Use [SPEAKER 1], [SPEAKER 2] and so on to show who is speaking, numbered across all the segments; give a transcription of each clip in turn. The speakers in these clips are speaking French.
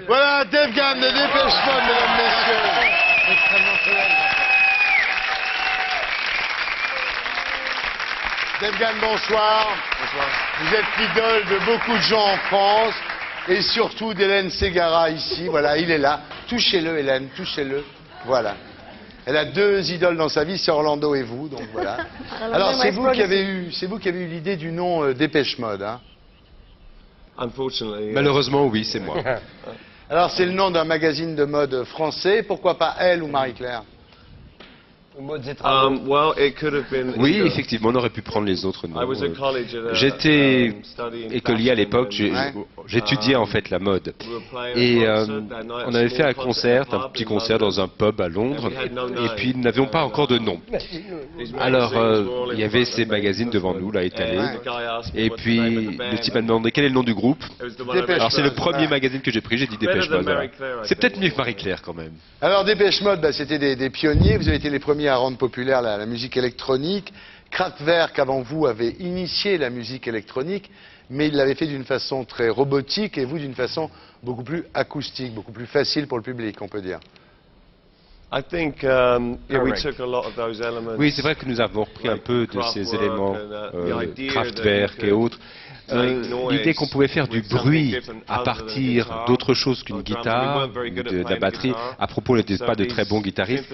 [SPEAKER 1] Voilà, Dave Gahan de Dépêche Mode, mesdames, messieurs.
[SPEAKER 2] Extrêmement célèbre.
[SPEAKER 1] Dave Gahan, bonsoir. Bonsoir. Vous êtes l'idole de beaucoup de gens en France et surtout d'Hélène Ségara ici. Voilà, il est là. Touchez-le, Hélène, touchez-le. Voilà. Elle a deux idoles dans sa vie, c'est Orlando et vous, donc voilà. Alors c'est vous qui avez eu l'idée du nom Dépêche Mode, hein?
[SPEAKER 3] Malheureusement, oui, c'est moi.
[SPEAKER 1] Alors c'est le nom d'un magazine de mode français. Pourquoi pas Elle ou Marie-Claire?
[SPEAKER 3] Oui, effectivement, on aurait pu prendre les autres noms. J'étais écolier à l'époque, j'étudiais en fait la mode. Et on avait fait un petit concert dans un pub à Londres, et puis nous n'avions pas encore de nom. Alors, il y avait ces magazines devant nous, là, étalés. Et puis, le type m'a demandé quel est le nom du groupe. Alors, c'est le premier magazine que j'ai pris, j'ai dit Dépêche Mode. Voilà. C'est peut-être mieux que Marie-Claire quand même.
[SPEAKER 1] Alors, Dépêche Mode, bah, c'était des pionniers. Vous avez été les premiers à rendre populaire la musique électronique. Kraftwerk, avant vous, avait initié la musique électronique, mais il l'avait fait d'une façon très robotique et vous d'une façon beaucoup plus acoustique, beaucoup plus facile pour le public, on peut dire.
[SPEAKER 3] Oui, c'est vrai que nous avons repris un peu de ces éléments, Kraftwerk et autres. L'idée qu'on pouvait faire du bruit à partir d'autre chose qu'une guitare, de la batterie. À propos, n'étaient pas de très bons guitaristes.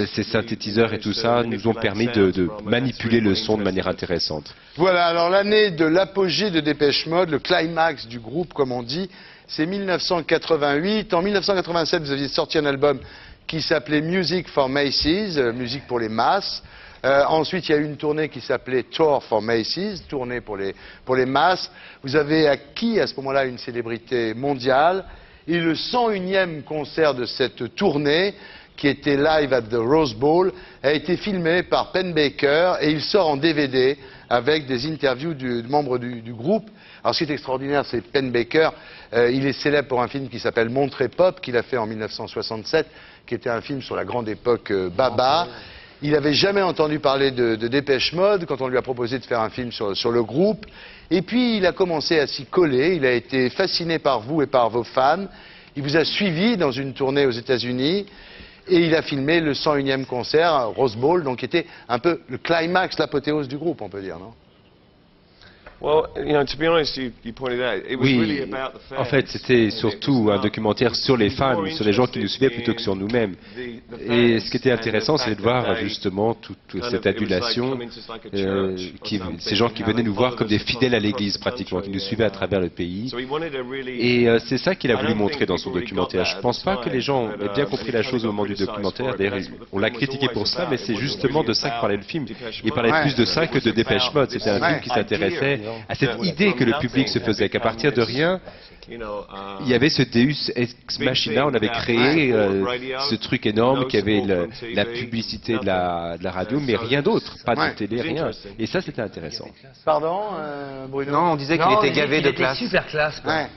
[SPEAKER 3] Ces synthétiseurs et tout ça nous ont permis de manipuler le son de manière intéressante.
[SPEAKER 1] Voilà, alors l'année de l'apogée de Dépêche Mode, le climax du groupe, comme on dit, c'est 1988. En 1987, vous aviez sorti un album qui s'appelait Music for Macy's, musique pour les masses. Ensuite, il y a eu une tournée qui s'appelait Tour for Macy's, tournée pour les masses. Vous avez acquis à ce moment-là une célébrité mondiale. Et le 101e concert de cette tournée, qui était live at the Rose Bowl, a été filmé par Penn Baker et il sort en DVD avec des interviews de membres du groupe. Alors ce qui est extraordinaire, c'est Penn Baker, il est célèbre pour un film qui s'appelle Monterey Pop, qu'il a fait en 1967, qui était un film sur la grande époque Baba. Il n'avait jamais entendu parler de Dépêche Mode quand on lui a proposé de faire un film sur le groupe. Et puis il a commencé à s'y coller, il a été fasciné par vous et par vos fans. Il vous a suivi dans une tournée aux États-Unis et il a filmé le 101e concert, Rose Bowl, donc qui était un peu le climax, l'apothéose du groupe, on peut dire, non?
[SPEAKER 3] Oui, en fait, c'était surtout un documentaire sur les fans, sur les gens qui nous suivaient plutôt que sur nous-mêmes. Et ce qui était intéressant, c'est de voir justement toute cette adulation, ces gens qui venaient nous voir comme des fidèles à l'église pratiquement, qui nous suivaient à travers le pays. Et c'est ça qu'il a voulu montrer dans son documentaire. Je ne pense pas que les gens aient bien compris la chose au moment du documentaire. D'ailleurs, on l'a critiqué pour ça, mais c'est justement de ça que parlait le film. Il parlait plus de ça que de Dépêche Mode. C'était un film qui s'intéressait à cette idée que le public se faisait, qu'à partir de rien, il y avait ce Deus ex machina, on avait créé ce truc énorme qui avait la publicité de la radio, mais rien d'autre, pas de télé, rien. Et ça, c'était intéressant.
[SPEAKER 1] Pardon, Bruno?
[SPEAKER 2] Non, on disait qu'il était gavé de classe.
[SPEAKER 4] Super classe, quoi.
[SPEAKER 1] Ouais.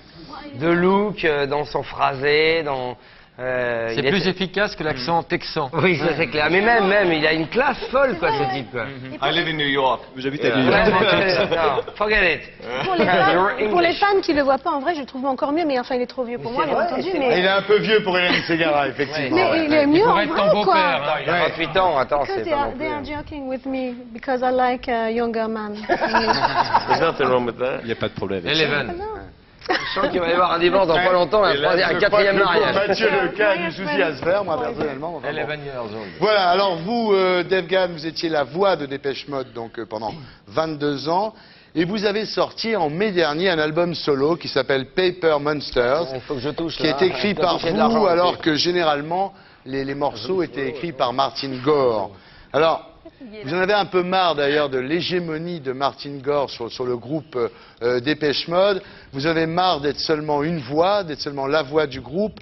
[SPEAKER 4] De look, dans son phrasé, dans...
[SPEAKER 5] C'est plus efficace que l'accent texan.
[SPEAKER 4] Oui, ça c'est clair. Mais même, il a une classe folle, quoi, ce type, quoi.
[SPEAKER 3] J'habite à New York.
[SPEAKER 4] Non, forget it.
[SPEAKER 6] Pour les fans qui ne le voient pas en vrai, je le trouve encore mieux, mais enfin il est trop vieux pour moi, bien entendu.
[SPEAKER 1] Il est un peu vieux pour Hélène Ségara, effectivement.
[SPEAKER 6] Mais il est mieux en vrai, quoi.
[SPEAKER 4] Il a 28 ans, attends,
[SPEAKER 6] Because
[SPEAKER 4] c'est pas non plus...
[SPEAKER 6] they are joking with me because I like a younger man.
[SPEAKER 3] Il n'y a pas de problème avec ça.
[SPEAKER 5] Eleven.
[SPEAKER 4] Je sens qu'il va y avoir un divorce dans pas longtemps, un quatrième mariage.
[SPEAKER 1] Mathieu Leca a du souci à se faire, moi personnellement. Enfin, bon.
[SPEAKER 5] 11 years old.
[SPEAKER 1] Voilà, alors vous, Dave Gahan, vous étiez la voix de Dépêche Mode donc, pendant 22 ans. Et vous avez sorti en mai dernier un album solo qui s'appelle Paper Monsters,
[SPEAKER 4] Il faut que je touche,
[SPEAKER 1] qui est écrit par vous, alors que généralement les morceaux étaient écrits par Martin Gore. Alors, vous en avez un peu marre d'ailleurs de l'hégémonie de Martin Gore sur le groupe Dépêche Mode. Vous avez marre d'être seulement une voix, d'être seulement la voix du groupe.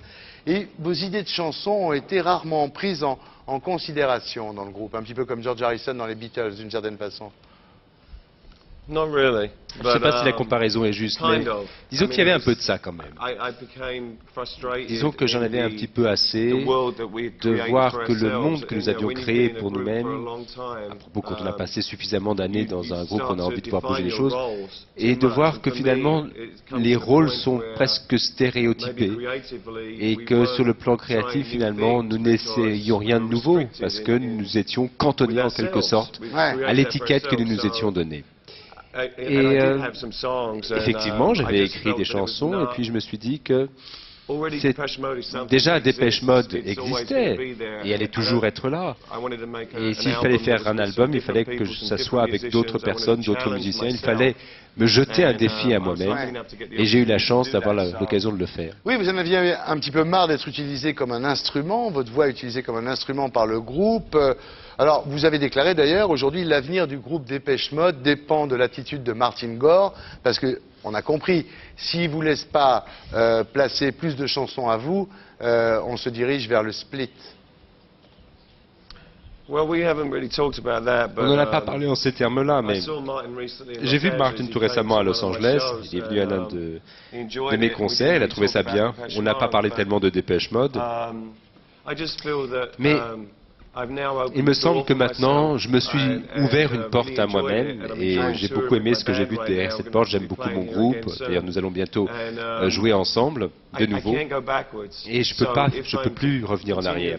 [SPEAKER 1] Et vos idées de chansons ont été rarement prises en considération dans le groupe, un petit peu comme George Harrison dans les Beatles d'une certaine façon.
[SPEAKER 7] Not really.
[SPEAKER 3] Je ne sais pas si la comparaison est juste, mais disons qu'il y avait un peu de ça quand même. Disons que j'en avais un petit peu assez de voir que le monde que nous avions créé pour nous-mêmes, à propos quand on a passé suffisamment d'années dans un groupe, on a envie de voir bouger les choses, et de voir que finalement les rôles sont presque stéréotypés, et que sur le plan créatif, finalement, nous n'essayions rien de nouveau, parce que nous étions cantonnés en quelque sorte à l'étiquette que nous nous étions donnée. Et effectivement, j'avais écrit des chansons et puis je me suis dit que déjà Dépêche Mode existait et allait toujours être là. Et s'il fallait faire un album, il fallait que ça soit avec d'autres personnes, d'autres musiciens. Il fallait me jeter un défi à moi-même et j'ai eu la chance d'avoir l'occasion de le faire.
[SPEAKER 1] Oui, vous en aviez un petit peu marre d'être utilisé comme un instrument, votre voix est utilisée comme un instrument par le groupe. Alors, vous avez déclaré d'ailleurs, aujourd'hui, l'avenir du groupe Dépêche Mode dépend de l'attitude de Martin Gore, parce qu'on a compris, s'il ne vous laisse pas placer plus de chansons à vous, on se dirige vers le split.
[SPEAKER 7] On
[SPEAKER 3] n'en a pas parlé en ces termes-là, mais j'ai vu Martin tout récemment à Los Angeles. Il est venu à l'un de mes concerts, il a trouvé ça bien. On n'a pas parlé tellement de Dépêche Mode. Mais il me semble que maintenant, je me suis ouvert une porte à moi-même et j'ai beaucoup aimé ce que j'ai vu derrière cette porte. J'aime beaucoup mon groupe. D'ailleurs, nous allons bientôt jouer ensemble de nouveau. Et je peux plus revenir en arrière.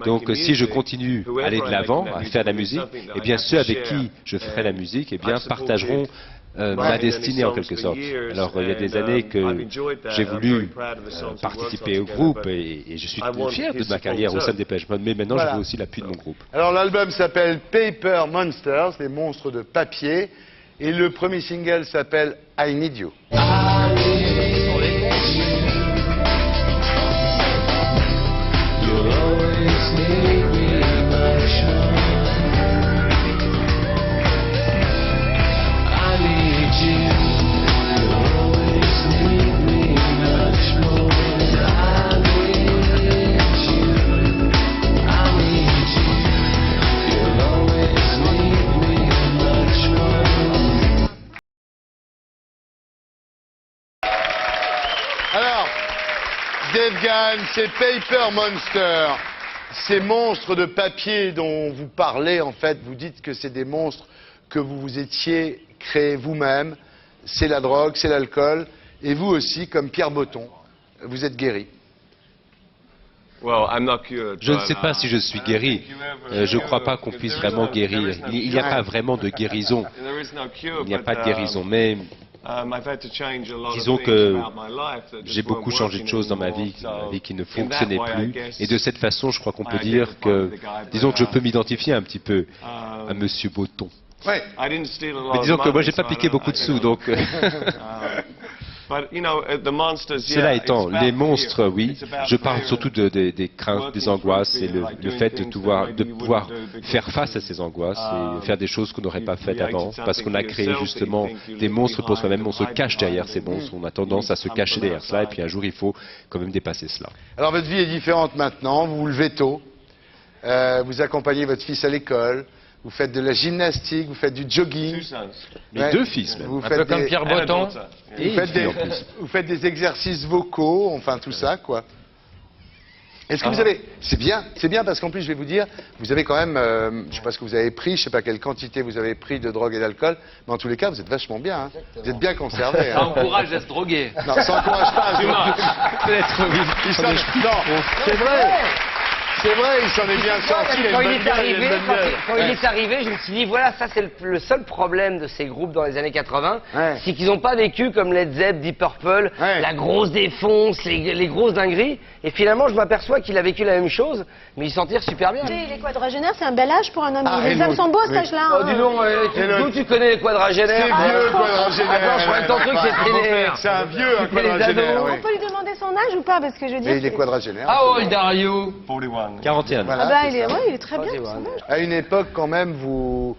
[SPEAKER 3] Donc, si je continue à aller de l'avant, à faire de la musique, eh bien, ceux avec qui je ferai la musique, eh bien, partageront ma destinée en quelque sorte. Alors il y a des années que j'ai voulu participer au groupe et je suis fier de ma carrière au sein de Dépêche Mode, mais maintenant je veux aussi l'appui de mon groupe.
[SPEAKER 1] Alors l'album s'appelle Paper Monsters, les monstres de papier, et le premier single s'appelle I Need You. Alors, Dave Gahan, c'est Paper Monster, ces monstres de papier dont vous parlez, en fait, vous dites que c'est des monstres que vous vous étiez créés vous-même, c'est la drogue, c'est l'alcool, et vous aussi, comme Pierre Botton, vous êtes guéri.
[SPEAKER 3] Je ne sais pas si je suis guéri. Je ne crois pas qu'on puisse vraiment guérir. Il n'y a pas vraiment de guérison. Il n'y a pas de guérison, mais disons que j'ai beaucoup changé de choses dans ma vie qui ne fonctionnait plus. Et de cette façon, je crois qu'on peut dire que, disons que je peux m'identifier un petit peu à Monsieur Botton.
[SPEAKER 1] Ouais.
[SPEAKER 3] Mais disons que moi, j'ai pas piqué beaucoup de sous, donc... Cela étant, les monstres, oui, je parle surtout des craintes, des angoisses et le fait de pouvoir faire face à ces angoisses et faire des choses qu'on n'aurait pas faites avant, parce qu'on a créé justement des monstres pour soi-même, on se cache derrière ces monstres, on a tendance à se cacher derrière cela, et puis un jour il faut quand même dépasser cela.
[SPEAKER 1] Alors votre vie est différente maintenant, vous vous levez tôt, vous accompagnez votre fils à l'école, vous faites de la gymnastique, vous faites du jogging.
[SPEAKER 3] Mes deux fils même.
[SPEAKER 1] Vous
[SPEAKER 5] Un peu comme Pierre Botton.
[SPEAKER 1] Vous faites des exercices vocaux, enfin tout ça, quoi. Est-ce que vous avez... C'est bien parce qu'en plus, je vais vous dire, vous avez quand même, je ne sais pas ce que vous avez pris, je ne sais pas quelle quantité vous avez pris de drogue et d'alcool, mais en tous les cas, vous êtes vachement bien. Hein. Vous êtes bien conservé.
[SPEAKER 5] Ça encourage à se droguer.
[SPEAKER 1] Non, ça encourage pas.
[SPEAKER 3] Peut-être oui.
[SPEAKER 1] Non, c'est vrai. C'est vrai, il s'en est bien sorti.
[SPEAKER 4] Quand il est arrivé, je me suis dit, voilà, ça c'est le seul problème de ces groupes dans les années 80, c'est qu'ils n'ont pas vécu comme Led Zepp, Deep Purple, la grosse défonce, les grosses dingueries. Et finalement, je m'aperçois qu'il a vécu la même chose, mais il s'en tire super bien.
[SPEAKER 6] Les quadragénaires, c'est un bel âge pour un homme. Les hommes sont beaux à cet âge-là.
[SPEAKER 4] Oh, dis donc, d'où tu connais les quadragénaires?
[SPEAKER 1] C'est vieux, quadragénaire.
[SPEAKER 4] Attends, je croyais ton truc,
[SPEAKER 1] c'est un vieux, un quadragénaire.
[SPEAKER 6] On peut lui demander son âge ou pas? Parce que je veux dire.
[SPEAKER 1] Il est quadragénaire.
[SPEAKER 5] How old are you?
[SPEAKER 3] 41.
[SPEAKER 1] Voilà,
[SPEAKER 6] Ah bah, il est très bien.
[SPEAKER 1] À une époque, quand même, vous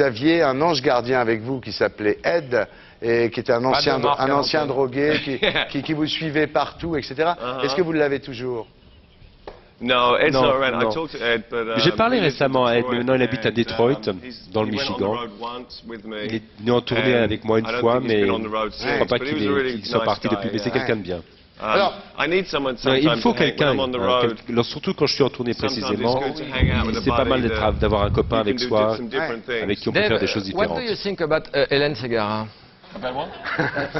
[SPEAKER 1] aviez un ange gardien avec vous qui s'appelait Ed, et qui était un ancien drogué qui vous suivait partout, etc. Est-ce que vous l'avez toujours?
[SPEAKER 7] No, Ed's
[SPEAKER 3] Non,
[SPEAKER 7] not around.
[SPEAKER 3] non.
[SPEAKER 7] I talked to Ed, but
[SPEAKER 3] J'ai parlé
[SPEAKER 7] he lives in
[SPEAKER 3] récemment à Ed, mais
[SPEAKER 7] Detroit,
[SPEAKER 3] maintenant il habite à
[SPEAKER 7] and,
[SPEAKER 3] Détroit, dans le
[SPEAKER 7] he went on the
[SPEAKER 3] Michigan.
[SPEAKER 7] road once with me,
[SPEAKER 3] Il est venu en tournée
[SPEAKER 7] and
[SPEAKER 3] avec moi une
[SPEAKER 7] I don't
[SPEAKER 3] fois,
[SPEAKER 7] think he's
[SPEAKER 3] mais
[SPEAKER 7] been on the road
[SPEAKER 3] je ne crois
[SPEAKER 7] since,
[SPEAKER 3] pas
[SPEAKER 7] but he
[SPEAKER 3] qu'il
[SPEAKER 7] was a really
[SPEAKER 3] qu'il soit
[SPEAKER 7] nice
[SPEAKER 3] parti
[SPEAKER 7] guy,
[SPEAKER 3] depuis, mais c'est
[SPEAKER 7] yeah.
[SPEAKER 3] quelqu'un de bien.
[SPEAKER 1] Alors,
[SPEAKER 7] I need someone
[SPEAKER 3] Non,
[SPEAKER 7] sometimes
[SPEAKER 3] il faut
[SPEAKER 7] to hang when
[SPEAKER 3] quelqu'un,
[SPEAKER 7] I'm on the road.
[SPEAKER 3] surtout quand je suis en tournée
[SPEAKER 7] Sometimes
[SPEAKER 3] précisément,
[SPEAKER 7] it's good to hang out with a
[SPEAKER 3] c'est pas mal
[SPEAKER 7] buddy that
[SPEAKER 3] d'avoir un copain
[SPEAKER 7] you
[SPEAKER 3] avec
[SPEAKER 7] can do
[SPEAKER 3] soi,
[SPEAKER 7] some different things.
[SPEAKER 3] avec qui on peut faire des choses
[SPEAKER 5] What
[SPEAKER 3] différentes.
[SPEAKER 5] do you think about Hélène Ségara?
[SPEAKER 7] About what?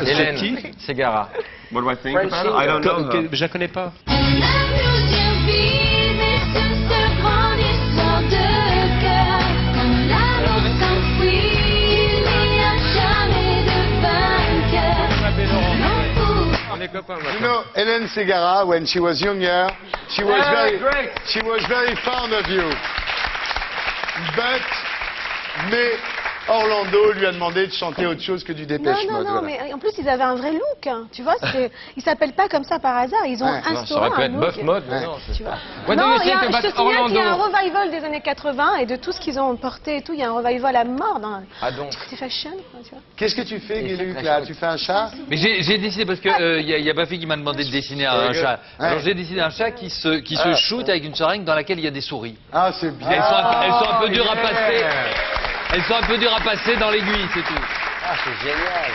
[SPEAKER 5] Hélène Ségara.
[SPEAKER 7] What do I think
[SPEAKER 4] French
[SPEAKER 7] about it? I don't know her.
[SPEAKER 3] Je la connais pas.
[SPEAKER 8] La deuxième vie, mais c'est cette grande histoire de cœur. Quand l'amour s'enfuit, il n'y a jamais de vainqueur. L'amour.
[SPEAKER 5] On est copains
[SPEAKER 1] you
[SPEAKER 5] maintenant.
[SPEAKER 1] know, Hélène Ségara, when she was younger, she was very fond of you. Mais Orlando lui a demandé de chanter autre chose que du
[SPEAKER 6] Non,
[SPEAKER 1] Dépêche
[SPEAKER 6] non,
[SPEAKER 1] Mode.
[SPEAKER 6] non,
[SPEAKER 1] voilà.
[SPEAKER 6] mais en plus, ils avaient un vrai look. Hein. Tu vois, ils s'appellent pas comme ça par hasard. Ils ont
[SPEAKER 1] Ouais.
[SPEAKER 5] Non, ça
[SPEAKER 6] instauré
[SPEAKER 5] aurait pu
[SPEAKER 6] un
[SPEAKER 5] être
[SPEAKER 6] look.
[SPEAKER 5] Buff Mode, mais
[SPEAKER 1] Ouais.
[SPEAKER 5] non.
[SPEAKER 6] Tu vois.
[SPEAKER 5] What do
[SPEAKER 6] Non,
[SPEAKER 5] you think
[SPEAKER 6] je
[SPEAKER 5] about
[SPEAKER 6] te signale qu'il y a un
[SPEAKER 5] Orlando?
[SPEAKER 6] revival des années 80 et de tout ce qu'ils ont porté et tout. Il y a un revival à mort dans
[SPEAKER 5] Ah donc.
[SPEAKER 6] les fashion. Tu vois.
[SPEAKER 1] Qu'est-ce que tu fais,
[SPEAKER 4] Et
[SPEAKER 1] Guy-Luc,
[SPEAKER 4] c'est
[SPEAKER 1] là?
[SPEAKER 4] très
[SPEAKER 1] Tu fais un chat?
[SPEAKER 5] Mais j'ai décidé parce que y a Bafi qui m'a demandé de dessiner un chat.
[SPEAKER 1] Ouais.
[SPEAKER 5] Alors j'ai dessiné un chat qui se shoot avec une seringue dans laquelle il y a des souris.
[SPEAKER 1] Ah, c'est bien.
[SPEAKER 5] Elles sont un peu dures à
[SPEAKER 1] yeah.
[SPEAKER 5] passer. Elles sont un peu dures à passer dans l'aiguille, c'est tout.
[SPEAKER 4] Ah, c'est génial.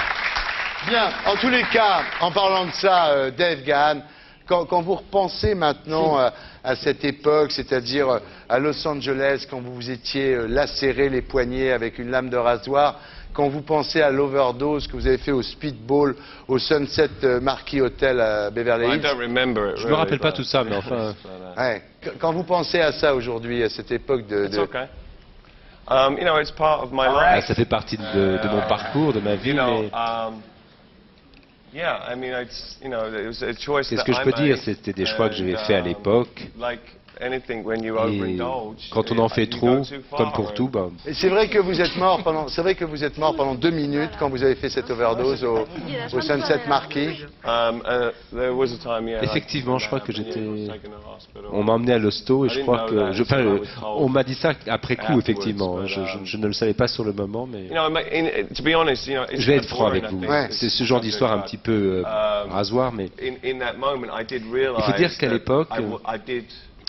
[SPEAKER 1] Bien, en tous les cas, en parlant de ça, Dave Gahan, quand vous repensez maintenant à cette époque, c'est-à-dire à Los Angeles, quand vous vous étiez lacéré les poignets avec une lame de rasoir, quand vous pensez à l'overdose que vous avez fait au Speedball, au Sunset Marquis Hotel à Beverly
[SPEAKER 7] I
[SPEAKER 1] Hills,
[SPEAKER 7] don't remember it
[SPEAKER 3] Je me
[SPEAKER 7] really,
[SPEAKER 3] rappelle pas
[SPEAKER 7] but-
[SPEAKER 3] tout ça, mais enfin.
[SPEAKER 1] ouais. Quand vous pensez à ça aujourd'hui, à cette époque
[SPEAKER 7] It's okay. You know, it's part of my
[SPEAKER 3] Ah,
[SPEAKER 7] life.
[SPEAKER 3] ça fait partie de mon parcours, de ma vie,
[SPEAKER 7] You know,
[SPEAKER 3] mais
[SPEAKER 7] yeah, I mean, it's, you know, it was a choice
[SPEAKER 3] qu'est-ce
[SPEAKER 7] that
[SPEAKER 3] que je
[SPEAKER 7] I
[SPEAKER 3] peux dire?
[SPEAKER 7] made,
[SPEAKER 3] C'était des choix que j'avais
[SPEAKER 7] and,
[SPEAKER 3] faits à l'époque.
[SPEAKER 7] Like anything, when you
[SPEAKER 3] Et
[SPEAKER 7] overindulge,
[SPEAKER 3] quand on en fait
[SPEAKER 7] you
[SPEAKER 3] trop,
[SPEAKER 7] go too far,
[SPEAKER 3] comme pour tout, bah,
[SPEAKER 1] Et c'est vrai que vous êtes mort pendant 2 minutes quand vous avez fait cette overdose au Sunset Marquis.
[SPEAKER 7] There was a time, yeah,
[SPEAKER 3] effectivement, je crois que
[SPEAKER 7] I was
[SPEAKER 3] j'étais.
[SPEAKER 7] taken to the hospital.
[SPEAKER 3] On m'a emmené à l'hosto et je crois que. Enfin,
[SPEAKER 7] I was told
[SPEAKER 3] on m'a dit ça après coup,
[SPEAKER 7] afterwards,
[SPEAKER 3] effectivement.
[SPEAKER 7] but,
[SPEAKER 3] Je ne le savais pas sur le moment, mais.
[SPEAKER 7] You know, to be honest, you know, it's
[SPEAKER 3] Je vais
[SPEAKER 7] kind
[SPEAKER 3] être
[SPEAKER 7] of
[SPEAKER 3] franc
[SPEAKER 7] boring,
[SPEAKER 3] avec vous.
[SPEAKER 7] I think,
[SPEAKER 1] Ouais.
[SPEAKER 7] this
[SPEAKER 3] C'est ce genre
[SPEAKER 7] subject,
[SPEAKER 3] d'histoire un
[SPEAKER 7] but,
[SPEAKER 3] petit peu rasoir, mais
[SPEAKER 7] in that moment, I did realize
[SPEAKER 3] il faut dire qu'à
[SPEAKER 7] that
[SPEAKER 3] l'époque,
[SPEAKER 7] I did.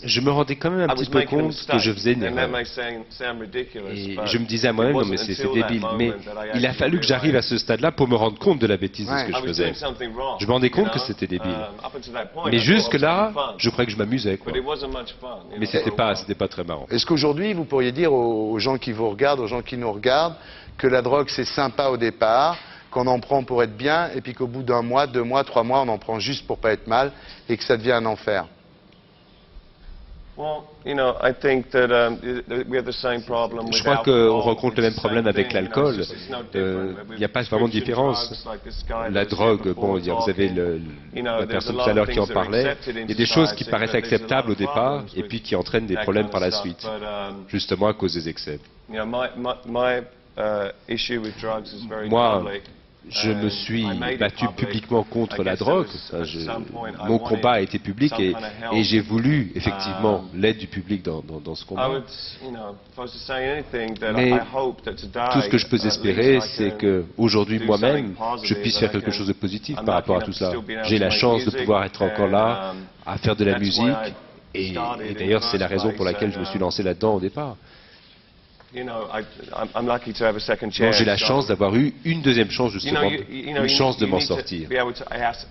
[SPEAKER 3] je me rendais quand même un
[SPEAKER 7] I
[SPEAKER 3] petit
[SPEAKER 7] was
[SPEAKER 3] peu
[SPEAKER 7] making a
[SPEAKER 3] compte
[SPEAKER 7] mistake,
[SPEAKER 3] que je faisais une
[SPEAKER 7] and that
[SPEAKER 3] erreur.
[SPEAKER 7] may sound ridiculous,
[SPEAKER 3] Et
[SPEAKER 7] but
[SPEAKER 3] je me disais à
[SPEAKER 7] it
[SPEAKER 3] moi-même, non
[SPEAKER 7] wasn't
[SPEAKER 3] mais c'est
[SPEAKER 7] until that
[SPEAKER 3] débile. Mais
[SPEAKER 7] moment that I
[SPEAKER 3] il a
[SPEAKER 7] actually
[SPEAKER 3] fallu que j'arrive à ce stadlà pour me rendre compte de la bêtise de ce que
[SPEAKER 7] I
[SPEAKER 3] je
[SPEAKER 7] was
[SPEAKER 3] faisais.
[SPEAKER 7] doing something wrong,
[SPEAKER 3] Je me rendais compte
[SPEAKER 7] you
[SPEAKER 3] que
[SPEAKER 7] know?
[SPEAKER 3] c'était débile.
[SPEAKER 7] Up until that point,
[SPEAKER 3] Mais
[SPEAKER 7] I thought I was
[SPEAKER 3] jusque-là,
[SPEAKER 7] having fun,
[SPEAKER 3] je croyais que je m'amusais, quoi.
[SPEAKER 7] but it wasn't much fun, you
[SPEAKER 3] Mais
[SPEAKER 7] know?
[SPEAKER 3] c'était pas très marrant.
[SPEAKER 1] Est-ce qu'aujourd'hui, vous pourriez dire aux gens qui vous regardent, aux gens qui nous regardent, que la drogue c'est sympa au départ, qu'on en prend pour être bien, et puis qu'au bout d'un mois, 2 mois, 3 mois, on en prend juste pour pas être mal, et que ça devient un enfer?
[SPEAKER 7] Well, you know, I think that we have the same problem with
[SPEAKER 3] Je crois
[SPEAKER 7] alcohol.
[SPEAKER 3] qu'on rencontre le même
[SPEAKER 7] It's the
[SPEAKER 3] problème
[SPEAKER 7] same
[SPEAKER 3] avec
[SPEAKER 7] thing, you know,
[SPEAKER 3] l'alcool.
[SPEAKER 7] it's no different.
[SPEAKER 3] Il n'y a pas vraiment de différence.
[SPEAKER 7] Prescription drugs, like this guy
[SPEAKER 3] La
[SPEAKER 7] that was
[SPEAKER 3] drogue,
[SPEAKER 7] here
[SPEAKER 3] bon,
[SPEAKER 7] before
[SPEAKER 3] vous avez
[SPEAKER 7] talking, you know,
[SPEAKER 3] la
[SPEAKER 7] there's
[SPEAKER 3] personne
[SPEAKER 7] a
[SPEAKER 3] tout
[SPEAKER 7] lot
[SPEAKER 3] à l'heure
[SPEAKER 7] of
[SPEAKER 3] qui en
[SPEAKER 7] things that are
[SPEAKER 3] parlait.
[SPEAKER 7] accepted in
[SPEAKER 3] Il y a des choses qui
[SPEAKER 7] society,
[SPEAKER 3] paraissent
[SPEAKER 7] but there's a lot
[SPEAKER 3] acceptables au
[SPEAKER 7] of
[SPEAKER 3] départ
[SPEAKER 7] problems
[SPEAKER 3] et
[SPEAKER 7] with
[SPEAKER 3] puis qui entraînent des
[SPEAKER 7] that
[SPEAKER 3] problèmes
[SPEAKER 7] kind
[SPEAKER 3] par
[SPEAKER 7] of
[SPEAKER 3] la
[SPEAKER 7] stuff,
[SPEAKER 3] suite,
[SPEAKER 7] but,
[SPEAKER 3] justement à cause des excès.
[SPEAKER 7] you know, my issue with drugs is very
[SPEAKER 3] Moi,
[SPEAKER 7] public.
[SPEAKER 3] Je me suis
[SPEAKER 7] I made it
[SPEAKER 3] battu
[SPEAKER 7] public.
[SPEAKER 3] publiquement contre
[SPEAKER 7] I
[SPEAKER 3] la
[SPEAKER 7] guess
[SPEAKER 3] drogue.
[SPEAKER 7] there was, at some point, I
[SPEAKER 3] Mon
[SPEAKER 7] wanted
[SPEAKER 3] combat a été public
[SPEAKER 7] some kind of help.
[SPEAKER 3] et j'ai voulu effectivement l'aide du public dans ce
[SPEAKER 7] I
[SPEAKER 3] combat.
[SPEAKER 7] would, you know, if I was to say anything, that
[SPEAKER 3] Mais
[SPEAKER 7] I hope that today,
[SPEAKER 3] tout ce que je peux
[SPEAKER 7] at
[SPEAKER 3] espérer,
[SPEAKER 7] least I
[SPEAKER 3] c'est
[SPEAKER 7] can
[SPEAKER 3] que aujourd'hui
[SPEAKER 7] do
[SPEAKER 3] moi-même,
[SPEAKER 7] something
[SPEAKER 3] je puisse faire
[SPEAKER 7] positive,
[SPEAKER 3] quelque
[SPEAKER 7] that I
[SPEAKER 3] chose de positif
[SPEAKER 7] can-
[SPEAKER 3] par
[SPEAKER 7] I'm
[SPEAKER 3] rapport à
[SPEAKER 7] lucky
[SPEAKER 3] tout
[SPEAKER 7] enough
[SPEAKER 3] ça.
[SPEAKER 7] to still be able
[SPEAKER 3] J'ai
[SPEAKER 7] to
[SPEAKER 3] la
[SPEAKER 7] make
[SPEAKER 3] chance de
[SPEAKER 7] music,
[SPEAKER 3] pouvoir être encore là,
[SPEAKER 7] and,
[SPEAKER 3] à faire de la
[SPEAKER 7] that's why
[SPEAKER 3] musique.
[SPEAKER 7] I
[SPEAKER 3] Et
[SPEAKER 7] started in
[SPEAKER 3] d'ailleurs,
[SPEAKER 7] the
[SPEAKER 3] c'est la
[SPEAKER 7] first
[SPEAKER 3] raison pour
[SPEAKER 7] place,
[SPEAKER 3] laquelle je me
[SPEAKER 7] and,
[SPEAKER 3] suis lancé là-dedans au départ.
[SPEAKER 7] you know, I'm lucky to have a second
[SPEAKER 3] Donc
[SPEAKER 7] chance.
[SPEAKER 3] j'ai la
[SPEAKER 7] so-
[SPEAKER 3] chance d'avoir eu une deuxième chance
[SPEAKER 7] You
[SPEAKER 3] justement,
[SPEAKER 7] know,
[SPEAKER 3] une chance de m'en sortir.
[SPEAKER 7] be able to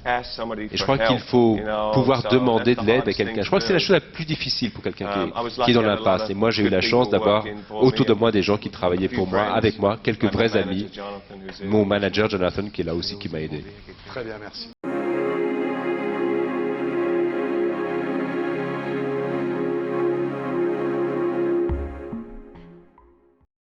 [SPEAKER 7] ask somebody
[SPEAKER 3] Et je
[SPEAKER 7] for
[SPEAKER 3] crois qu'il
[SPEAKER 7] help,
[SPEAKER 3] faut
[SPEAKER 7] you know,
[SPEAKER 3] pouvoir
[SPEAKER 7] so
[SPEAKER 3] demander
[SPEAKER 7] that's
[SPEAKER 3] de
[SPEAKER 7] the
[SPEAKER 3] l'aide à
[SPEAKER 7] hardest
[SPEAKER 3] quelqu'un.
[SPEAKER 7] thing
[SPEAKER 3] Je crois que
[SPEAKER 7] to
[SPEAKER 3] c'est la
[SPEAKER 7] do.
[SPEAKER 3] chose la plus difficile pour quelqu'un
[SPEAKER 7] I was
[SPEAKER 3] qui est dans
[SPEAKER 7] lucky I had a lot
[SPEAKER 3] l'impasse.
[SPEAKER 7] of
[SPEAKER 3] Et moi, j'ai eu
[SPEAKER 7] good
[SPEAKER 3] la chance
[SPEAKER 7] people
[SPEAKER 3] d'avoir
[SPEAKER 7] working for
[SPEAKER 3] autour de
[SPEAKER 7] me,
[SPEAKER 3] moi des gens qui
[SPEAKER 7] a
[SPEAKER 3] travaillaient
[SPEAKER 7] few
[SPEAKER 3] pour moi,
[SPEAKER 7] friends,
[SPEAKER 3] avec moi, quelques
[SPEAKER 7] and my
[SPEAKER 3] vrais
[SPEAKER 7] manager,
[SPEAKER 3] amis.
[SPEAKER 7] Jonathan, who's in-
[SPEAKER 3] Mon manager Jonathan qui est là aussi qui m'a aidé.
[SPEAKER 1] Très bien, merci.